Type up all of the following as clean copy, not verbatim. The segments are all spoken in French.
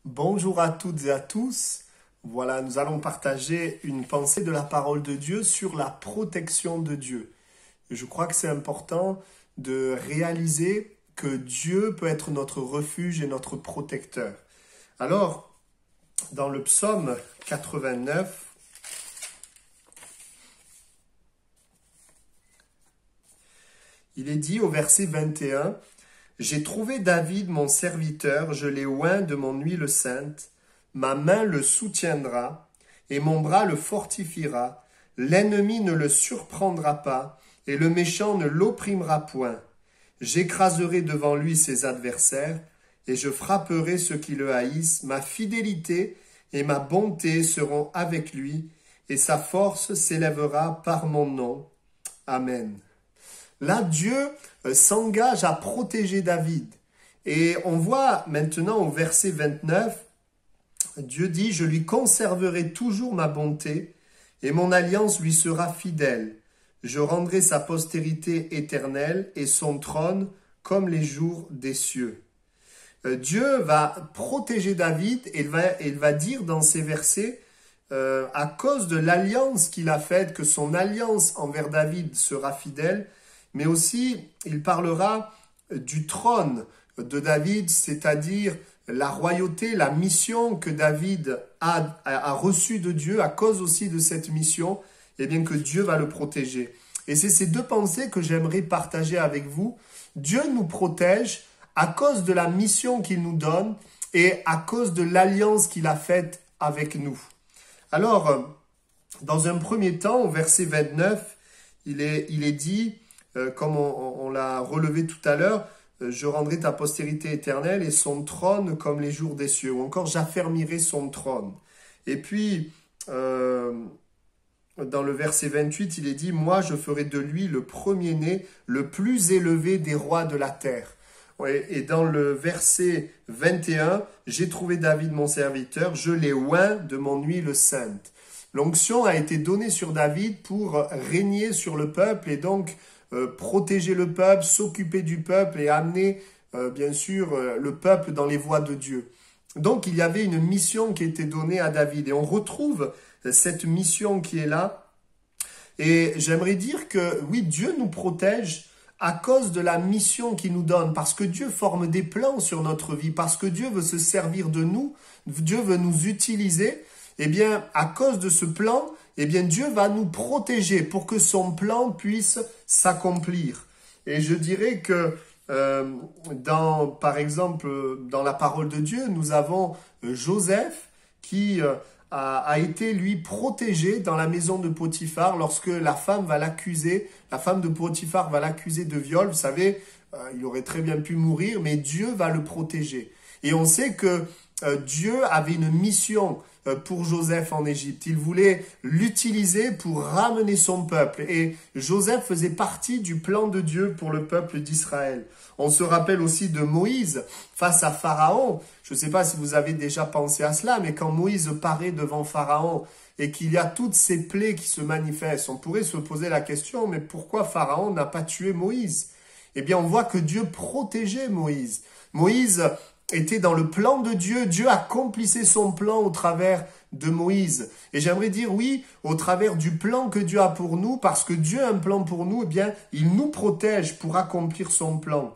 Bonjour à toutes et à tous. Voilà, nous allons partager une pensée de la parole de Dieu sur la protection de Dieu. Je crois que c'est important de réaliser que Dieu peut être notre refuge et notre protecteur. Alors, dans le psaume 89, il est dit au verset 21, « J'ai trouvé David mon serviteur, je l'ai oint de mon huile sainte, ma main le soutiendra, et mon bras le fortifiera, l'ennemi ne le surprendra pas, et le méchant ne l'opprimera point. J'écraserai devant lui ses adversaires, et je frapperai ceux qui le haïssent, ma fidélité et ma bonté seront avec lui, et sa force s'élèvera par mon nom. Amen. » Là, Dieu s'engage à protéger David. Et on voit maintenant au verset 29, Dieu dit « Je lui conserverai toujours ma bonté, et mon alliance lui sera fidèle. Je rendrai sa postérité éternelle et son trône comme les jours des cieux. » Dieu va protéger David et il va dire dans ces versets, à cause de l'alliance qu'il a faite, que son alliance envers David sera fidèle, mais aussi il parlera du trône de David, c'est-à-dire la royauté, la mission que David a reçue de Dieu à cause aussi de cette mission, et bien que Dieu va le protéger. Et c'est ces deux pensées que j'aimerais partager avec vous. Dieu nous protège à cause de la mission qu'il nous donne et à cause de l'alliance qu'il a faite avec nous. Alors, dans un premier temps, au verset 29, il est dit, comme on l'a relevé tout à l'heure, je rendrai ta postérité éternelle et son trône comme les jours des cieux. Ou encore, j'affermirai son trône. Et puis, dans le verset 28, il est dit, moi, je ferai de lui le premier-né, le plus élevé des rois de la terre. Et dans le verset 21, j'ai trouvé David mon serviteur, je l'ai oint de mon huile sainte. L'onction a été donnée sur David pour régner sur le peuple et donc protéger le peuple, s'occuper du peuple et amener bien sûr le peuple dans les voies de Dieu. Donc il y avait une mission qui était donnée à David et on retrouve cette mission qui est là. Et j'aimerais dire que oui, Dieu nous protège à cause de la mission qu'il nous donne, parce que Dieu forme des plans sur notre vie, parce que Dieu veut se servir de nous, Dieu veut nous utiliser. Eh bien, à cause de ce plan, eh bien, Dieu va nous protéger pour que son plan puisse s'accomplir. Et je dirais que, par exemple, dans la parole de Dieu, nous avons Joseph qui a été, lui, protégé dans la maison de Potiphar lorsque la femme de Potiphar va l'accuser de viol. Vous savez, il aurait très bien pu mourir, mais Dieu va le protéger. Et on sait que Dieu avait une mission pour Joseph en Égypte. Il voulait l'utiliser pour ramener son peuple. Et Joseph faisait partie du plan de Dieu pour le peuple d'Israël. On se rappelle aussi de Moïse face à Pharaon. Je ne sais pas si vous avez déjà pensé à cela, mais quand Moïse paraît devant Pharaon et qu'il y a toutes ces plaies qui se manifestent, on pourrait se poser la question, mais pourquoi Pharaon n'a pas tué Moïse? Eh bien, on voit que Dieu protégeait Moïse. Moïse était dans le plan de Dieu. Dieu accomplissait son plan au travers de Moïse. Et j'aimerais dire oui, au travers du plan que Dieu a pour nous, parce que Dieu a un plan pour nous, eh bien, il nous protège pour accomplir son plan.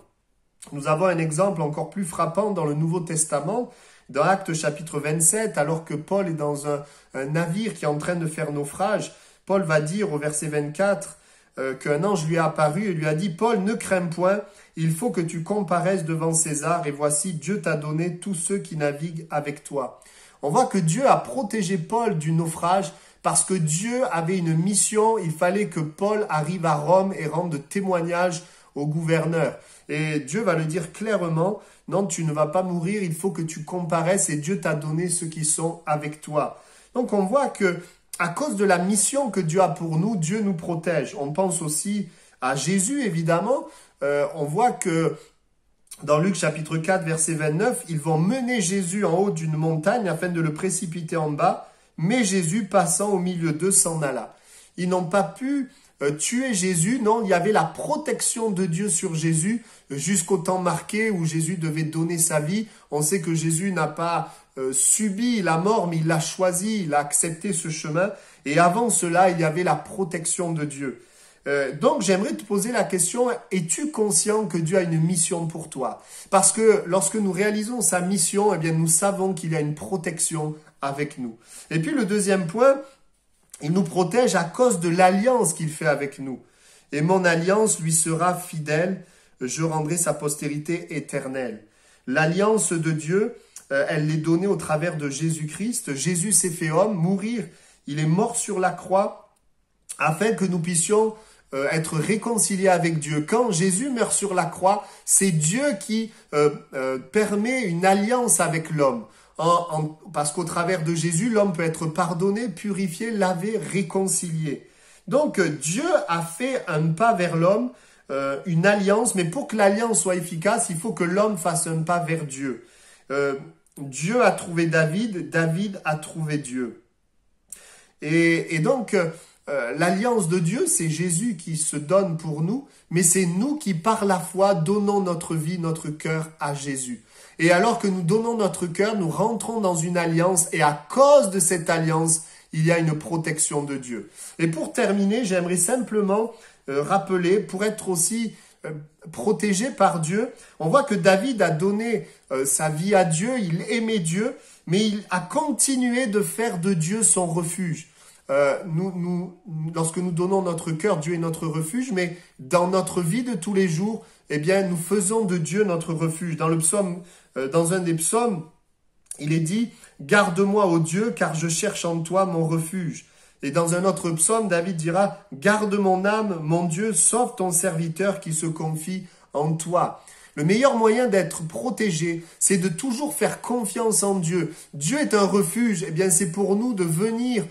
Nous avons un exemple encore plus frappant dans le Nouveau Testament, dans Actes chapitre 27, alors que Paul est dans un navire qui est en train de faire naufrage. Paul va dire au verset 24 qu'un ange lui a apparu et lui a dit « Paul, ne crains point, il faut que tu comparaisses devant César et voici, Dieu t'a donné tous ceux qui naviguent avec toi. » On voit que Dieu a protégé Paul du naufrage parce que Dieu avait une mission. Il fallait que Paul arrive à Rome et rende témoignage au gouverneur. Et Dieu va le dire clairement, « Non, tu ne vas pas mourir, il faut que tu comparaisses et Dieu t'a donné ceux qui sont avec toi. » Donc on voit que à cause de la mission que Dieu a pour nous, Dieu nous protège. On pense aussi à Jésus, évidemment. On voit que dans Luc chapitre 4, verset 29, ils vont mener Jésus en haut d'une montagne afin de le précipiter en bas, mais Jésus, passant au milieu d'eux, s'en alla. Ils n'ont pas pu tuer Jésus, non, il y avait la protection de Dieu sur Jésus jusqu'au temps marqué où Jésus devait donner sa vie. On sait que Jésus n'a pas subi la mort, mais il l'a choisi, il a accepté ce chemin. Et avant cela, il y avait la protection de Dieu. Donc, j'aimerais te poser la question, es-tu conscient que Dieu a une mission pour toi? Parce que lorsque nous réalisons sa mission, eh bien, nous savons qu'il y a une protection avec nous. Et puis, le deuxième point, il nous protège à cause de l'alliance qu'il fait avec nous. Et mon alliance lui sera fidèle, je rendrai sa postérité éternelle. L'alliance de Dieu, elle l'est donnée au travers de Jésus-Christ. Jésus s'est fait homme, mourir, il est mort sur la croix, afin que nous puissions être réconciliés avec Dieu. Quand Jésus meurt sur la croix, c'est Dieu qui permet une alliance avec l'homme. Parce qu'au travers de Jésus, l'homme peut être pardonné, purifié, lavé, réconcilié. Donc Dieu a fait un pas vers l'homme, une alliance, mais pour que l'alliance soit efficace, il faut que l'homme fasse un pas vers Dieu. Dieu a trouvé David, David a trouvé Dieu. Et donc, l'alliance de Dieu, c'est Jésus qui se donne pour nous, mais c'est nous qui, par la foi, donnons notre vie, notre cœur à Jésus. Et alors que nous donnons notre cœur, nous rentrons dans une alliance, et à cause de cette alliance, il y a une protection de Dieu. Et pour terminer, j'aimerais simplement rappeler, pour être aussi protégé par Dieu, on voit que David a donné sa vie à Dieu, il aimait Dieu, mais il a continué de faire de Dieu son refuge. Lorsque nous donnons notre cœur, Dieu est notre refuge, mais dans notre vie de tous les jours, eh bien, nous faisons de Dieu notre refuge. Dans un des psaumes, il est dit « Garde-moi, ô Dieu, car je cherche en toi mon refuge ». Et dans un autre psaume, David dira « Garde mon âme, mon Dieu, sauve ton serviteur qui se confie en toi ». Le meilleur moyen d'être protégé, c'est de toujours faire confiance en Dieu. Dieu est un refuge, eh bien c'est pour nous de venir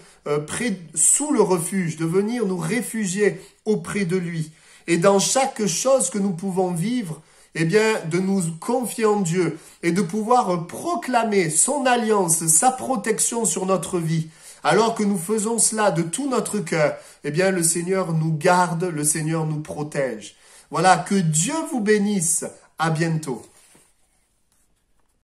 sous le refuge, de venir nous réfugier auprès de lui. Et dans chaque chose que nous pouvons vivre, eh bien de nous confier en Dieu et de pouvoir proclamer son alliance, sa protection sur notre vie. Alors que nous faisons cela de tout notre cœur, eh bien le Seigneur nous garde, le Seigneur nous protège. Voilà, que Dieu vous bénisse. À bientôt.